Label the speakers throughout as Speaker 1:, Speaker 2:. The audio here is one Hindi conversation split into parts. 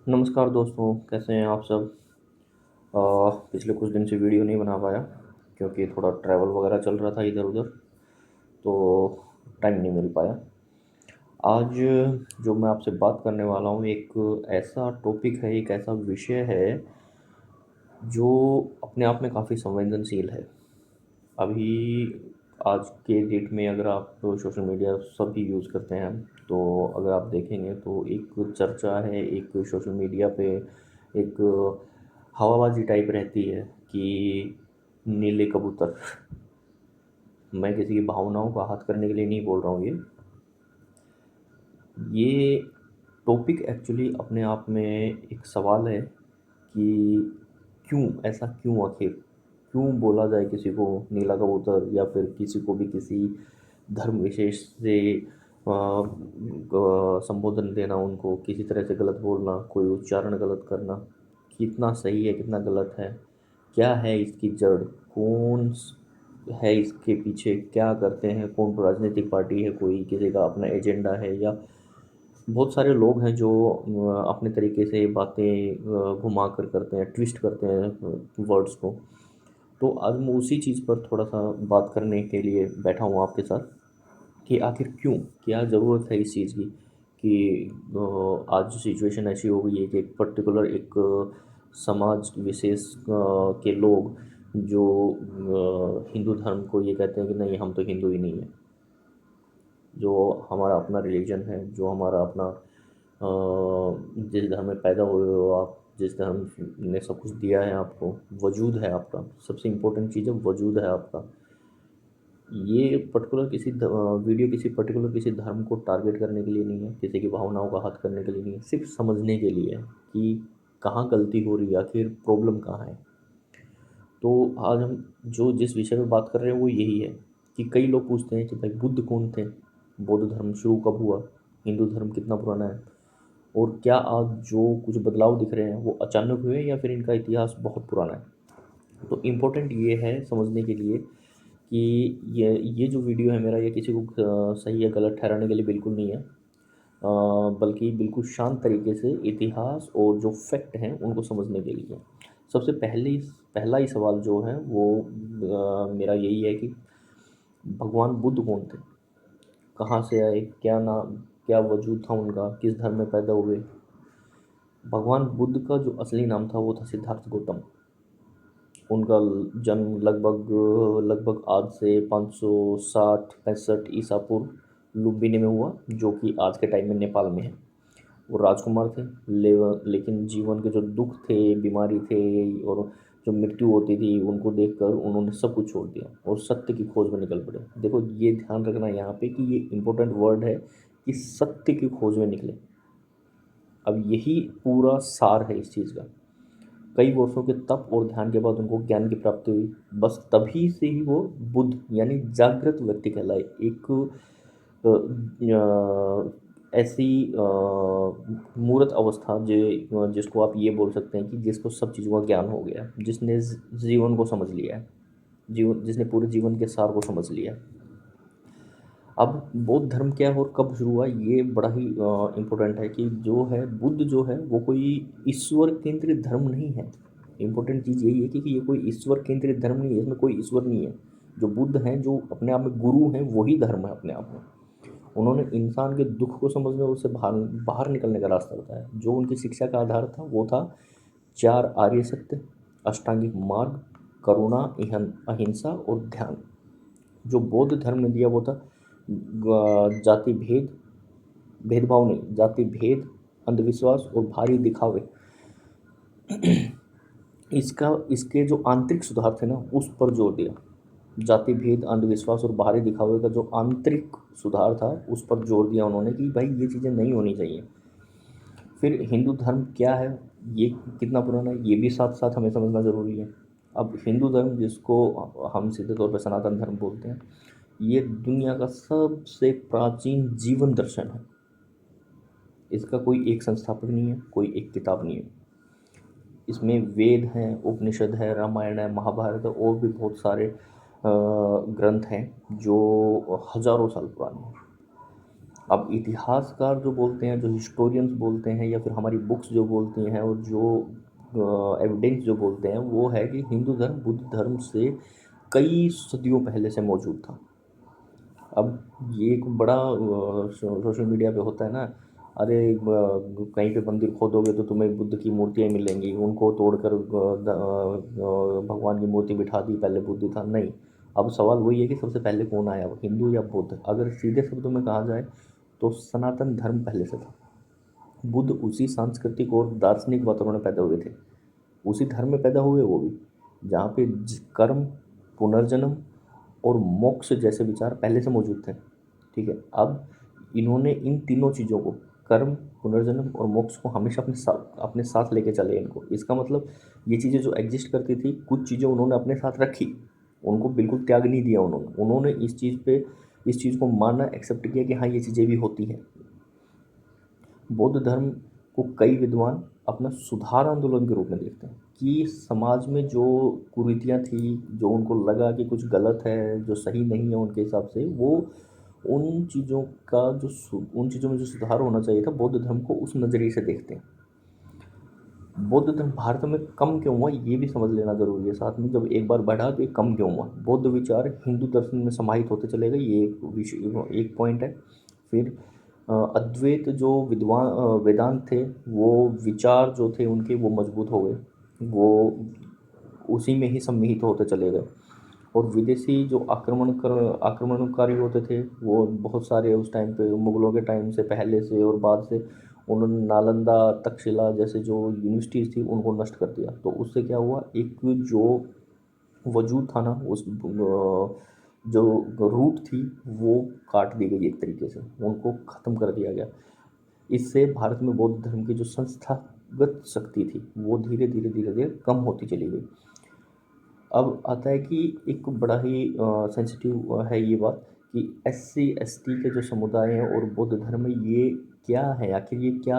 Speaker 1: नमस्कार दोस्तों, कैसे हैं आप सब। अ, पिछले कुछ दिन से वीडियो नहीं बना पाया क्योंकि थोड़ा ट्रैवल वगैरह चल रहा था इधर उधर, तो टाइम नहीं मिल पाया। आज जो मैं आपसे बात करने वाला हूँ, एक ऐसा टॉपिक है, एक ऐसा विषय है जो अपने आप में काफ़ी संवेदनशील है। अभी आज के डेट में अगर आप सोशल मीडिया सभी यूज़ करते हैं, तो अगर आप देखेंगे तो एक चर्चा है, एक सोशल मीडिया पे एक हवाबाजी टाइप रहती है कि नीले कबूतर। मैं किसी की भावनाओं का आहत करने के लिए नहीं बोल रहा हूँ। ये टॉपिक एक्चुअली अपने आप में एक सवाल है कि क्यों ऐसा, क्यों आखिर क्यों बोला जाए किसी को नीला कबूतर, या फिर किसी को भी किसी धर्म विशेष से संबोधन देना, उनको किसी तरह से गलत बोलना, कोई उच्चारण गलत करना, कितना सही है कितना गलत है, क्या है इसकी जड़, कौन है इसके पीछे, क्या करते हैं, कौन राजनीतिक पार्टी है, कोई किसी का अपना एजेंडा है, या बहुत सारे लोग हैं जो अपने तरीके से बातें घुमा कर करते हैं, ट्विस्ट करते हैं वर्ड्स को। तो आज मैं उसी चीज़ पर थोड़ा सा बात करने के लिए बैठा हूँ आपके साथ कि आखिर क्यों, क्या ज़रूरत है इस चीज़ की कि आज सिचुएशन ऐसी हो गई है कि एक पर्टिकुलर एक समाज विशेष के लोग जो हिंदू धर्म को ये कहते हैं कि नहीं, हम तो हिंदू ही नहीं है। जो हमारा अपना रिलीजन है, जो हमारा अपना जिस धर्म में पैदा हुए हो आप, जिस धर्म ने सब कुछ दिया है आपको, वजूद है आपका, सबसे इम्पोर्टेंट चीज़ है वजूद है आपका। ये पर्टिकुलर वीडियो किसी पर्टिकुलर किसी धर्म को टारगेट करने के लिए नहीं है, किसी की भावनाओं का हत करने के लिए नहीं है, सिर्फ समझने के लिए है कि कहाँ गलती हो रही है, आखिर प्रॉब्लम कहाँ है। तो आज हम जो जिस विषय पे बात कर रहे हैं वो यही है कि कई लोग पूछते हैं कि भाई बुद्ध कौन थे, बौद्ध धर्म शुरू कब हुआ, हिंदू धर्म कितना पुराना है, और क्या आज जो कुछ बदलाव दिख रहे हैं वो अचानक हुए या फिर इनका इतिहास बहुत पुराना है। तो इम्पोर्टेंट ये है समझने के लिए कि ये जो वीडियो है मेरा, ये किसी को सही या गलत ठहराने के लिए बिल्कुल नहीं है, बल्कि बिल्कुल शांत तरीके से इतिहास और जो फैक्ट हैं उनको समझने के लिए। सबसे पहला ही सवाल जो है वो मेरा यही है कि भगवान बुद्ध कौन थे, कहाँ से आए, क्या नाम, क्या वजूद था उनका, किस धर्म में पैदा हुए। भगवान बुद्ध का जो असली नाम था वो था सिद्धार्थ गौतम। उनका जन्म लगभग लगभग आज से 560-65 ईसा पूर्व लुम्बिनी में हुआ, जो कि आज के टाइम में नेपाल में है। वो राजकुमार थे, लेकिन जीवन के जो दुख थे, बीमारी थे, और जो मृत्यु होती थी उनको देखकर उन्होंने सब कुछ छोड़ दिया और सत्य की खोज में निकल पड़े। देखो, ये ध्यान रखना यहाँ पे कि ये इम्पोर्टेंट वर्ड है कि सत्य की खोज में निकले। अब यही पूरा सार है इस चीज़ का। कई वर्षों के तप और ध्यान के बाद उनको ज्ञान की प्राप्ति हुई, बस तभी से ही वो बुद्ध यानी जागृत व्यक्ति कहलाए। एक ऐसी मूर्त अवस्था जिसको आप ये बोल सकते हैं कि जिसको सब चीज़ों का ज्ञान हो गया, जिसने जीवन को समझ लिया है, जीवन जिसने पूरे जीवन के सार को समझ लिया है। अब बौद्ध धर्म क्या है और कब शुरू हुआ, ये बड़ा ही इम्पोर्टेंट है कि जो है बुद्ध जो है वो कोई ईश्वर केंद्रित धर्म नहीं है। इम्पोर्टेंट चीज़ यही है कि ये कोई ईश्वर केंद्रित धर्म नहीं है, इसमें कोई ईश्वर नहीं है। जो बुद्ध हैं, जो अपने आप में गुरु हैं, वही धर्म है अपने आप में। उन्होंने इंसान के दुख को समझने और उससे बाहर बाहर निकलने का रास्ता बताया। जो उनकी शिक्षा का आधार था वो था चार आर्य सत्य, अष्टांगिक मार्ग, करुणा, अहिंसा और ध्यान। जो बौद्ध धर्म ने दिया वो था जाति भेद, भेदभाव नहीं, जाति भेद, अंधविश्वास और भारी दिखावे। इसका इसके जो आंतरिक सुधार थे ना, उस पर जोर दिया। जाति भेद, अंधविश्वास और बाहरी दिखावे का जो आंतरिक सुधार था उस पर जोर दिया उन्होंने कि भाई ये चीज़ें नहीं होनी चाहिए। फिर हिंदू धर्म क्या है, ये कितना पुराना है, ये भी साथ साथ हमें समझना ज़रूरी है। अब हिंदू धर्म, जिसको हम सीधे तौर पर सनातन धर्म बोलते हैं, ये दुनिया का सबसे प्राचीन जीवन दर्शन है। इसका कोई एक संस्थापक नहीं है, कोई एक किताब नहीं है। इसमें वेद हैं, उपनिषद है, रामायण है, महाभारत है, और भी बहुत सारे ग्रंथ हैं जो हज़ारों साल पुराने हैं। अब इतिहासकार जो बोलते हैं, जो हिस्टोरियंस बोलते हैं, या फिर हमारी बुक्स जो बोलती हैं, और जो एविडेंस जो बोलते हैं, वो है कि हिंदू धर्म बुद्ध धर्म से कई सदियों पहले से मौजूद था। अब ये एक बड़ा सोशल मीडिया पे होता है ना, अरे कहीं पे मंदिर खोदोगे तो तुम्हें बुद्ध की मूर्तियाँ मिलेंगी, उनको तोड़कर भगवान की मूर्ति बिठा दी, पहले बुद्ध था। नहीं, अब सवाल वही है कि सबसे पहले कौन आया, वो हिंदू या बुद्ध? अगर सीधे शब्दों में कहा जाए तो सनातन धर्म पहले से था। बुद्ध उसी सांस्कृतिक और दार्शनिक वातावरण में पैदा हुए थे, उसी धर्म में पैदा हुए वो भी, जहाँ पे कर्म, पुनर्जन्म और मोक्ष जैसे विचार पहले से मौजूद थे। ठीक है, अब इन्होंने इन तीनों चीज़ों को, कर्म, पुनर्जन्म और मोक्ष को हमेशा अपने साथ लेके चले इनको। इसका मतलब ये चीज़ें जो एग्जिस्ट करती थी, कुछ चीज़ें उन्होंने अपने साथ रखी, उनको बिल्कुल त्याग नहीं दिया उन्होंने। उन्होंने इस चीज़ को माना, एक्सेप्ट किया कि हाँ ये चीज़ें भी होती हैं। बौद्ध धर्म को कई विद्वान अपना सुधार आंदोलन के रूप में देखते हैं, कि समाज में जो कुरीतियाँ थी, जो उनको लगा कि कुछ गलत है, जो सही नहीं है उनके हिसाब से, वो उन चीज़ों का उन चीज़ों में जो सुधार होना चाहिए था, बौद्ध धर्म को उस नज़रिए से देखते हैं। बौद्ध धर्म भारत में कम क्यों हुआ, ये भी समझ लेना ज़रूरी है साथ में। जब एक बार बढ़ा तो ये कम क्यों हुआ? बौद्ध विचार हिंदू दर्शन में समाहित होते चले गए, ये एक विषय, एक पॉइंट है। फिर अद्वैत जो वेदांत थे, वो विचार जो थे उनके, वो मजबूत हो गए, वो उसी में ही सम्मिलित होते चले गए। और विदेशी जो आक्रमणकारी होते थे, वो बहुत सारे उस टाइम पे, मुगलों के टाइम से पहले से और बाद से, उन्होंने नालंदा, तक्षशिला जैसे जो यूनिवर्सिटीज़ थी उनको नष्ट कर दिया। तो उससे क्या हुआ, एक जो वजूद था ना, उस जो रूट थी, वो काट दी गई एक तरीके से, उनको ख़त्म कर दिया गया। इससे भारत में बौद्ध धर्म की जो संस्थागत शक्ति थी, वो धीरे धीरे धीरे धीरे कम होती चली गई। अब आता है कि एक बड़ा ही सेंसिटिव है ये बात, कि एससी एसटी के जो समुदाय हैं और बौद्ध धर्म में, ये क्या है आखिर, ये क्या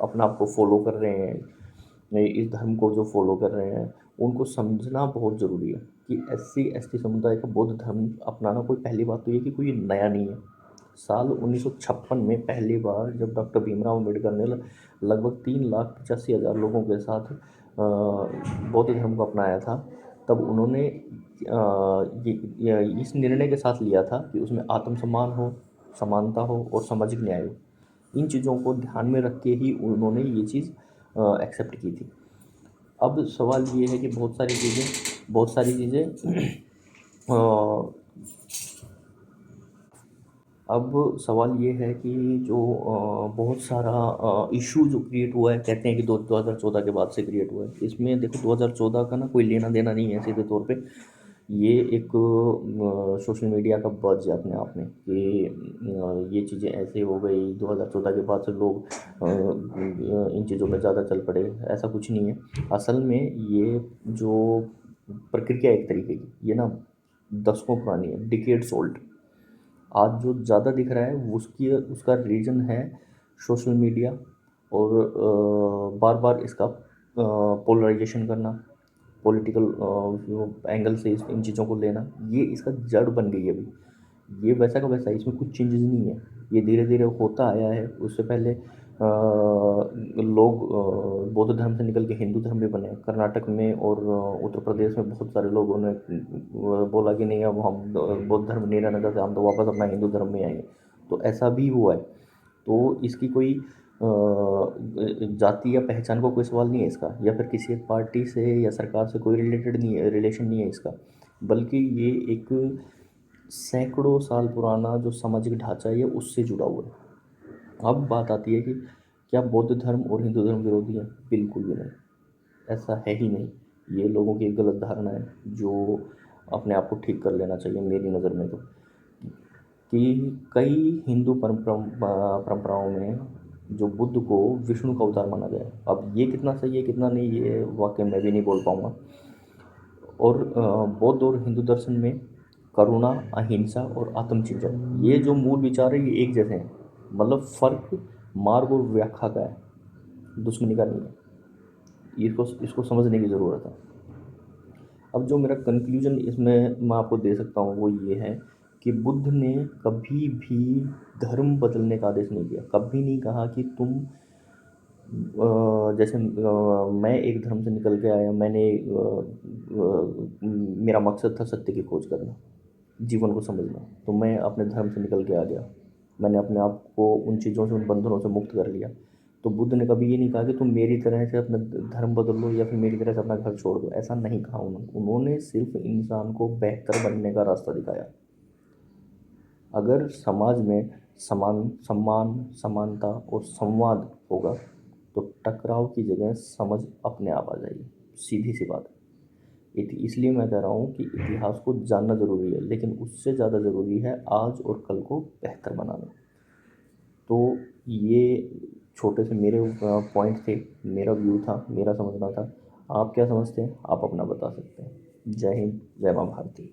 Speaker 1: अपना आप को फॉलो कर रहे हैं, इस धर्म को जो फॉलो कर रहे हैं, उनको समझना बहुत ज़रूरी है कि एससी एसटी समुदाय का बौद्ध धर्म अपनाना, कोई पहली बात तो ये कि कोई नया नहीं है। साल 1956 में पहली बार जब डॉक्टर भीमराव अम्बेडकर ने लगभग 3,85,000 लोगों के साथ बौद्ध धर्म को अपनाया था, तब उन्होंने इस निर्णय के साथ लिया था कि उसमें आत्मसम्मान हो, समानता हो और सामाजिक न्याय हो। इन चीज़ों को ध्यान में रख के ही उन्होंने ये चीज़ एक्सेप्ट की थी। अब सवाल ये है कि बहुत सारी चीज़ें अब सवाल ये है कि जो बहुत सारा इशू जो क्रिएट हुआ है, कहते हैं कि 2014 के बाद से क्रिएट हुआ है। इसमें देखो, 2014 का ना कोई लेना देना नहीं है सीधे तौर पे। ये एक सोशल मीडिया का बज़ है अपने आप में, कि ये चीज़ें ऐसे हो गई 2014 के बाद से लोग इन चीज़ों में ज़्यादा चल पड़े। ऐसा कुछ नहीं है। असल में ये जो प्रक्रिया एक तरीके की, ये ना दशकों पुरानी है, डिकेड्स ओल्ड। आज जो ज़्यादा दिख रहा है उसकी उसका रीज़न है सोशल मीडिया, और बार बार इसका पोलराइजेशन करना, पॉलिटिकल एंगल से इन चीज़ों को लेना, ये इसका जड़ बन गई है अभी। ये वैसा का वैसा है, इसमें कुछ चेंजेस नहीं है। ये धीरे धीरे होता आया है। उससे पहले लोग बौद्ध धर्म से निकल के हिंदू धर्म में बने। कर्नाटक में और उत्तर प्रदेश में बहुत सारे लोगों ने बोला कि नहीं, अब हम बौद्ध धर्म नहीं रहना चाहते, हम तो वापस अपना हिंदू धर्म में आएंगे। तो ऐसा भी हुआ है। तो इसकी कोई जाति या पहचान का कोई सवाल नहीं है इसका, या फिर किसी एक पार्टी से या सरकार से कोई रिलेशन नहीं है इसका, बल्कि ये एक सैकड़ों साल पुराना जो सामाजिक ढांचा है, उससे जुड़ा हुआ है। अब बात आती है कि क्या बौद्ध धर्म और हिंदू धर्म विरोधी है? बिल्कुल भी नहीं, ऐसा है ही नहीं। ये लोगों की एक गलत धारणा है, जो अपने आप को ठीक कर लेना चाहिए मेरी नज़र में। तो कि कई हिंदू परंपराओं में जो बुद्ध को विष्णु का अवतार माना गया है। अब ये कितना सही है कितना नहीं, ये वाकई मैं भी नहीं बोल पाऊँगा। और बौद्ध और हिंदू दर्शन में करुणा, अहिंसा और आत्मचिंतन, ये जो मूल विचार है, ये एक जैसे हैं। मतलब फ़र्क मार्ग और व्याख्या का है, दुश्मनी का नहीं है। इसको इसको समझने की ज़रूरत है। अब जो मेरा कंक्लूजन इसमें मैं आपको दे सकता हूँ, वो ये है कि बुद्ध ने कभी भी धर्म बदलने का आदेश नहीं दिया। कभी नहीं कहा कि तुम जैसे मैं एक धर्म से निकल के आया, मेरा मकसद था सत्य की खोज करना, जीवन को समझना, तो मैं अपने धर्म से निकल के आ गया। मैंने अपने आप को उन चीज़ों से, उन बंधनों से मुक्त कर लिया। तो बुद्ध ने कभी ये नहीं कहा कि तुम मेरी तरह से अपना धर्म बदल लो या फिर मेरी तरह से अपना घर छोड़ दो। ऐसा नहीं कहा उन्होंने। उन्होंने सिर्फ इंसान को बेहतर बनने का रास्ता दिखाया। अगर समाज में सम्मान, समानता और संवाद होगा तो टकराव की जगह समझ अपने आप आ जाएगी। सीधी सी बात है। इसलिए मैं कह रहा हूँ कि इतिहास को जानना ज़रूरी है, लेकिन उससे ज़्यादा ज़रूरी है आज और कल को बेहतर बनाना। तो ये छोटे से मेरे पॉइंट थे, मेरा व्यू था, मेरा समझना था। आप क्या समझते हैं? आप अपना बता सकते हैं। जय हिंद, जय माँ भारती।